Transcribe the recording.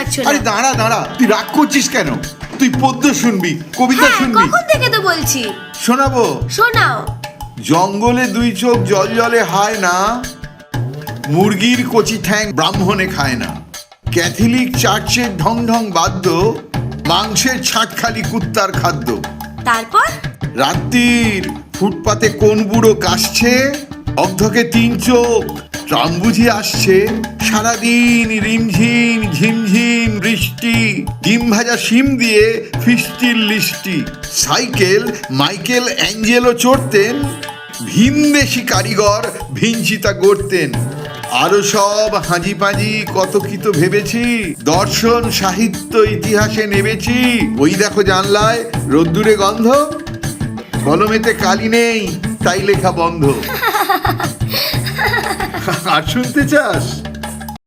পারছো না। আরে দাঁড়া দাঁড়া, তুই রাগ করছিস কেন? তুই পদ্য শুনবি, কবিতা হ্যাঁ, শুনবি। কখন থেকে তো বলছি। শোনাবো? শোনাও। জঙ্গলে দুই চোখ জল জলে হায় না, মুরগির কচি ঠ্যাং ব্রাহ্মণে খায় না, ক্যাথলিক চার্চের ঢং ঢং বাদ্য, মাংসের ছাট খালি কুত্তার খাদ্য। তারপর? রাত্রির ফুটপাতে কোন বুড়ো কাশছে, অর্ধকে তিন চোখ ট্রাম বুঝি আসছে, সারাদিন রিমঝিম ঝিমঝিম বৃষ্টি, ডিম ভাজা শিম দিয়ে ফিস্টির লিস্টি। সাইকেল মাইকেল অ্যাঞ্জেলো চড়তেন, ভিনদেশি কারিগর ভিঞ্চিতা গড়তেন। আরো সব হাঁজি পাঁজি কত কি তো ভেবেছি, দর্শন সাহিত্য ইতিহাসে নেবেছি। ওই দেখো জানলায় রোদ্দুরে গন্ধ, কলমেতে কালি নেই তাই লেখা বন্ধ। আর শুনতে চাস?